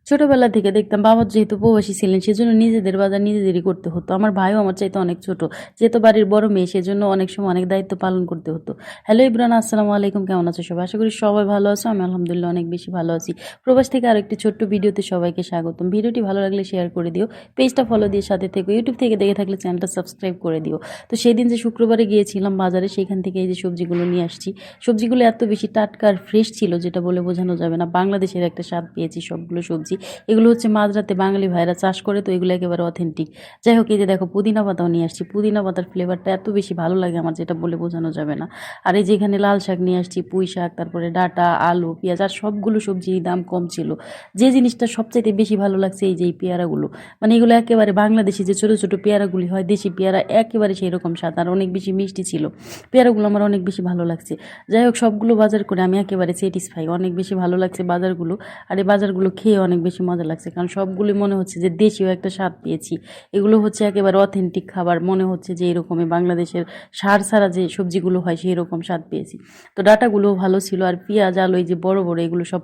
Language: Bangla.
ছোটবেলা থেকে দেখতাম বাবা যেহেতু প্রবাসী ছিলেন সেজন্য নিজেদের বাজার নিজেদেরই করতে হতো। আমার ভাইও আমার চাইতে অনেক ছোট, যেহেতু বাড়ির বড় মেয়ে সেজন্য অনেক সময় অনেক দায়িত্ব পালন করতে হতো। হ্যালো ইব্রান, আসসালামু আলাইকুম, কেমন আছো সবাই? আশা করি সবাই ভালো আছো। আমি আলহামদুলিল্লাহ অনেক বেশি ভালো আছি। প্রবাস থেকে আরেকটি ছোট্ট ভিডিওতে সবাইকে স্বাগতম। ভিডিওটি ভালো লাগলে শেয়ার করে দিও, পেজটা ফলো দিয়ে সাথে থেকো। ইউটিউব থেকে দেখে থাকলে চ্যানেলটা সাবস্ক্রাইব করে দিও। তো সেদিন যে শুক্রবারে গিয়েছিলাম বাজারে, সেখান থেকে এই যে সবজিগুলো নিয়ে আসছি। সবজিগুলো এত বেশি টাটকা আর ফ্রেশ ছিল যেটা বলে বোঝানো যাবে না। বাংলাদেশের একটা স্বাদ পেয়েছি সবগুলো সবজি। এগুলো হচ্ছে মাঝরাতে বাঙালি ভাইরা চাষ করে, তো এগুলো একেবারে অথেন্টিক। যাই হোক, এই যে দেখো পুদিনা পাতাও নিয়ে আসছি। পুদিনা পাতার ফ্লেভারটা এত বেশি ভালো লাগে আমার, যেটা বলে বোঝানো যাবে না। আর এই যে এখানে লাল শাক নিয়ে আসছি, পুঁই শাক, তারপরে ডাঁটা, আলু, পেঁয়াজ, আর সবগুলো সবজির দাম কম ছিল। যে জিনিসটা সবচাইতে বেশি ভালো লাগছে এই যে এই পেয়ারাগুলো, মানে এগুলো একেবারে বাংলাদেশি যে ছোট ছোট পেয়ারাগুলি হয়, দেশি পেয়ারা, একেবারে সেই রকম স্বাদ, আর অনেক বেশি মিষ্টি ছিল। পেয়ারাগুলো আমার অনেক বেশি ভালো লাগছে। যাই হোক, সবগুলো বাজার করে আমি একেবারে স্যাটিসফাই, অনেক বেশি ভালো লাগছে বাজারগুলো। আর এই বাজারগুলো খেয়ে অনেক বেশি মজা লাগছে, কারণ সবগুলো মনে হচ্ছে যে দেশীয় একটা স্বাদ পেয়েছি। এগুলো হচ্ছে একেবারে অথেন্টিক খাবার, মনে হচ্ছে যে এরকমই বাংলাদেশের সার ছাড়া যে সবজিগুলো হয় সেই রকম স্বাদ পেয়েছি। তো ডাটাগুলোও ভালো ছিল, আর পেঁয়াজ, আলু এই যে বড় বড়, এগুলো সব